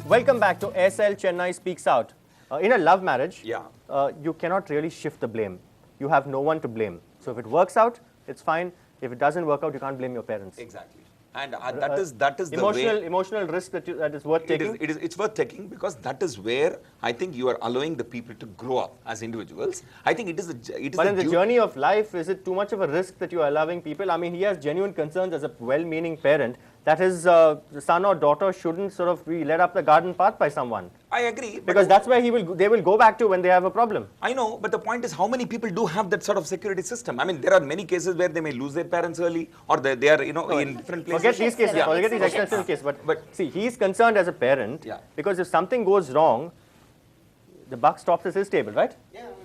Welcome back to SL Chennai Speaks Out. In a love marriage, Yeah. You cannot really shift the blame. You have no one to blame. So if it works out, it's fine. If it doesn't work out, you can't blame your parents. Exactly. And that is the way. Emotional risk that is worth taking. It's worth taking, because that is where I think you are allowing the people to grow up as individuals. I think it is But in the journey of life, is it too much of a risk that you are allowing people? I mean, he has genuine concerns as a well-meaning parent that his son or daughter shouldn't sort of be led up the garden path by someone. I agree. Because that's where they will go back to when they have a problem. I know, but the point is, how many people do have that sort of security system? I mean, there are many cases where they may lose their parents early, or they are, in different places. Forget these cases, forget these exceptional cases. But see, he's concerned as a parent, because if something goes wrong, the buck stops at his table, right?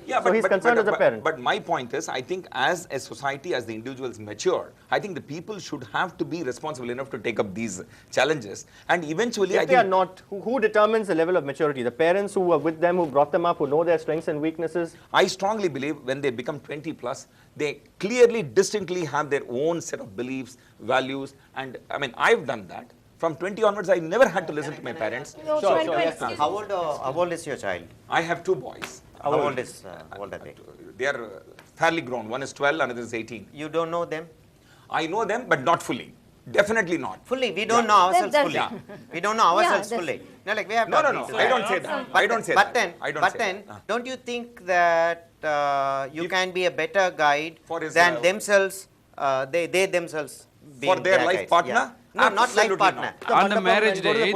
Yeah, so he's concerned as a parent. But my point is, I think as a society, as the individuals mature, I think the people should have to be responsible enough to take up these challenges. And eventually, if they are not, who determines the level of maturity? The parents who were with them, who brought them up, who know their strengths and weaknesses? I strongly believe when they become 20 plus, they clearly, distinctly have their own set of beliefs, values. And I mean, I've done that. From 20 onwards, I never had to listen to my parents. Sure. Yes, how old is your child? I have two boys. How old are they? They are fairly grown. One is 12, another is 18. You don't know them? I know them, but not fully. Definitely not. Fully, we don't know ourselves fully. We don't know ourselves fully. No, like we have No. I don't say that. I don't say that. But then, don't you think that you can be a better guide than themselves? They themselves for their life guides. partner? Yeah. No, not life partner. On the marriage day,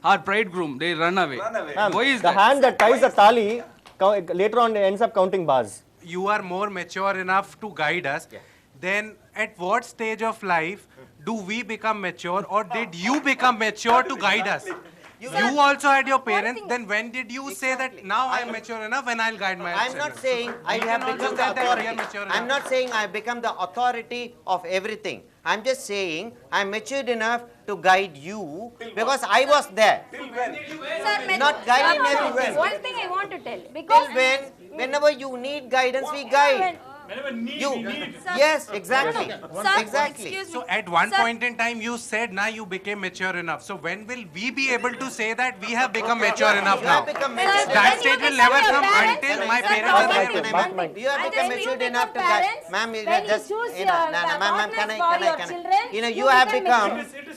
our bride groom, they run away. Why is the that? hand that ties the tali later on ends up counting bars. You are more mature enough to guide us. Then at what stage of life do we become mature, or did you become mature to guide us? You also had your parents. Then when did you say that now I am mature enough and I'll guide my I'm not saying I have become the authority. I'm not saying I become the authority of everything. I'm just saying I'm matured enough to guide you because I was there. Sir, Not guiding everything. One thing I want to tell, because Till whenever you need guidance, we guide. Yes, exactly. Sir, Exactly. excuse me. So at one Sir, point in time you said now you became mature enough. So when will we be able to say that we have become mature enough You now? have become mature. That when stage you will become never your come parents, until my sir, parents one are thing, alive. one thing. You have become Until you matured become enough to guide. parents, Ma'am, when you just choose you know, your ma'am, partners for your children,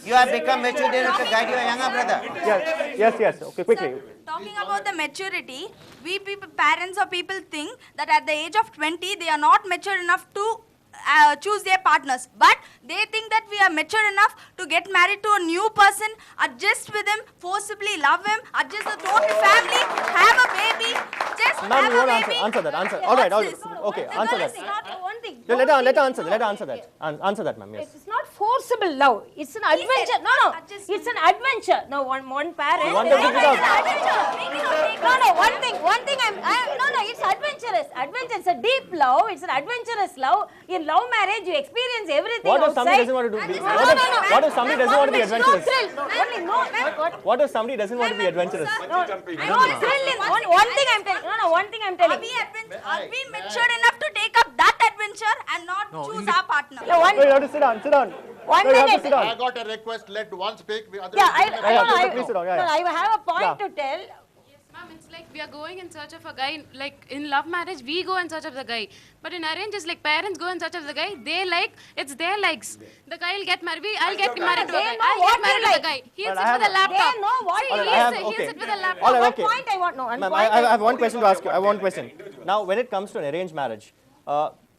you have become matured enough to guide your younger brother. Yes. Okay, quickly. Talking about the maturity, we people, parents or people think that at the age of 20, they are not mature enough to choose their partners. But they think that we are mature enough to get married to a new person, adjust with him, forcibly love him, adjust the total family, have a baby, just Ma'am, have you a want to baby. answer that. All right. Okay, The answer girl that. is not one thing. Let her answer that. Answer that, ma'am. Yes. It's not forcible love. It's an adventure. No. It's an adventure. No, one parent. You want to pick it up? No. One thing. No. It's adventurous. It's a deep love. It's an adventurous love. In love marriage, you experience everything. What if outside. somebody doesn't want to do? What if somebody doesn't want to be adventurous? No thrill. Only no. What? What if somebody doesn't want to be adventurous? No thrill in. One thing I'm telling. No. One thing I'm telling. Are we matured enough to take up that adventure and not choose our partner? No, one. No, you have to sit down. One No, you have to minute. sit down. I got a request, let one speak. The other Yeah, Please sit down. I have a point to tell. Ma'am, it's like we are going in search of a guy. Like in love marriage, we go in search of the guy. But in arrange, it's like parents go in search of the guy. They like, it's their likes. The guy will get married. I'll get married to a guy. Know I'll what get married you to the like. guy. He'll Well, sit I with a have- laptop. They know what See, you he'll, like. he'll sit with a laptop. All right, One okay. point I want. No. Ma'am, I have one question to ask you. I have one question. Now, when it comes to an arranged marriage,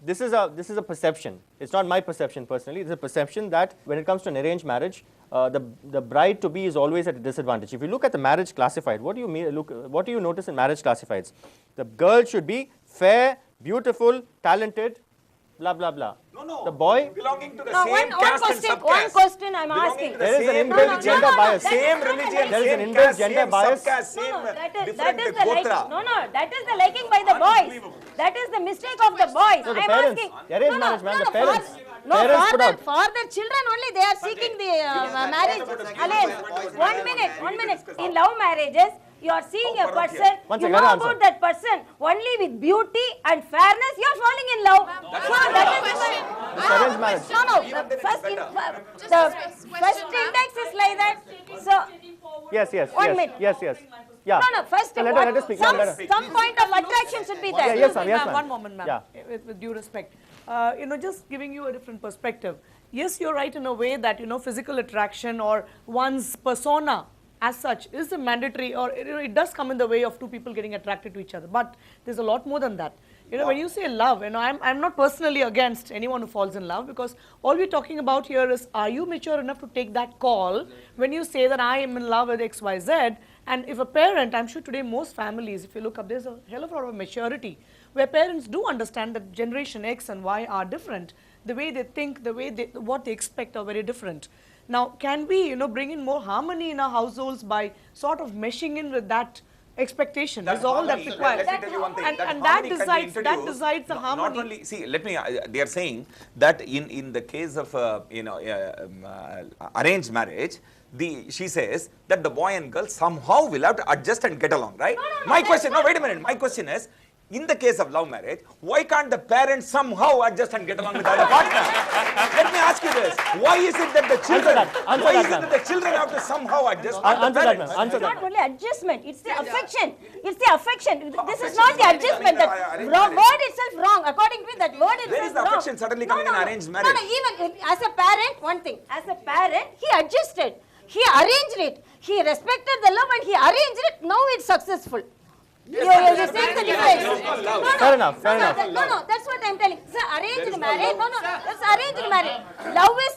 this is a perception. It's not my perception personally. It's a perception that when it comes to an arranged marriage, the bride to be is always at a disadvantage. If you look at the marriage classified, what do you notice in marriage classifieds? The girl should be fair, beautiful, talented, blah blah blah. No. The boy, belonging to the No, same caste and subcaste. one question I'm Belonging asking. to the there is an same inbuilt religion. gender bias. Same religion, There is an same inbuilt caste, gender same bias. subcaste, same that different is the like. gotra. No, that is the liking by the boys. That is the mistake of the boys. So the I'm parents, asking. the arranged marriage, man, the parents. No, Parents put out. for their children only they are seeking the marriage alliance. 1 minute. In love marriages, you are seeing a person, One you second, know let her about that person only with beauty and fairness, you are falling in love. So that is It's arranged marriage. No, the first index is like that. So Yes, yes, One yes, minute. yes, yes. Yeah. No, first Let her speak. some, Let her. some point of attraction should be there. Yes, ma'am. Yes, ma'am. One moment, ma'am. Yeah. With due respect, just giving you a different perspective. Yes, you're right in a way that physical attraction or one's persona as such is a mandatory, or it does come in the way of two people getting attracted to each other. But there's a lot more than that. When you say love, I'm not personally against anyone who falls in love, because all we're talking about here is, are you mature enough to take that call when you say that I am in love with XYZ? And if a parent, I'm sure today most families, if you look up, there's a hell of a lot of maturity where parents do understand that generation X and Y are different. The way they think, the way what they expect are very different. Now, can we, bring in more harmony in our households by sort of meshing in with that expectation? Is all that's required. Let me tell you one thing. And that harmony can be decides introduced. the harmony. Not only, see, let me, they are saying that in the case of, arranged marriage, she says that the boy and girl somehow will have to adjust and get along, right? My question, wait a minute. My question is, in the case of love marriage, why can't the parents somehow adjust and get along with the other partner? Let me ask you this. Why is it that the children, have to somehow adjust? Answer that, ma'am. Answer It's that. not only adjustment, it's the affection. It's the affection. This is not the adjustment. That word itself wrong. According to me, that word itself Where is the wrong. affection suddenly coming in arranged marriage? No, even as a parent, one thing. As a parent, he adjusted. He arranged it. He respected the love and he arranged it. Now it's successful. You're saying the difference. Fair enough, fair enough. No, that's what I'm telling. It's arranged marriage. No, it's arranged marriage. Love is,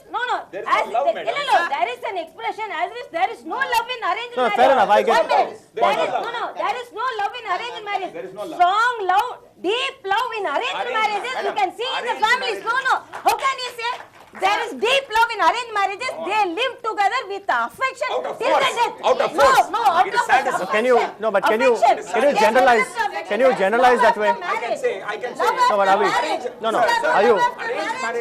There is no love, madam. there is an expression as if there is no love in arranged marriage. fair enough, I get One it. minute. There is no love in arranged marriage. Strong love, deep love in arranged marriages, you can see in the families. No. How can you say? There is deep love in arranged marriages. They live together with affection Out of till force. the death. Out of force. No, out It of is sadism. force. Can you generalize? Can you generalize that way? I can say. No, but are we? No. Are you?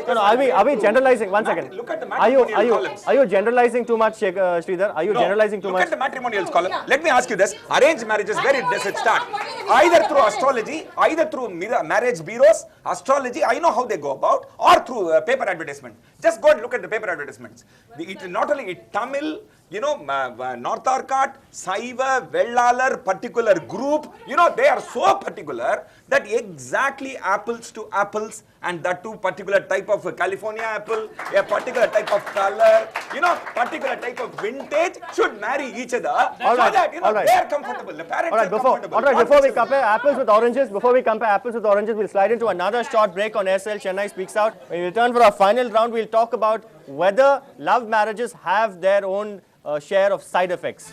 No. Are we generalizing? One second. Look at the Are you? matrimonial columns. Are you generalizing too much, Sridhar? Are you generalizing too Look much? at the matrimonials column. Let me ask you this. Arranged marriages, where does it start? Either through astrology, either through marriage bureaus, astrology, I know how they go about, or through paper advertisement. Just go and look at the paper advertisements. Not only Tamil, North Arcot, Saiva, Vellalar, particular group, they are so particular that exactly apples to apples, and that too particular type of California apple, a particular type of color, particular type of vintage should marry each other so that they are comfortable. The parents are comfortable. Before we compare apples with oranges, we'll slide into another short break on SL Chennai Speaks Out. When we return for our final round, we'll talk about whether love marriages have their own share of side effects.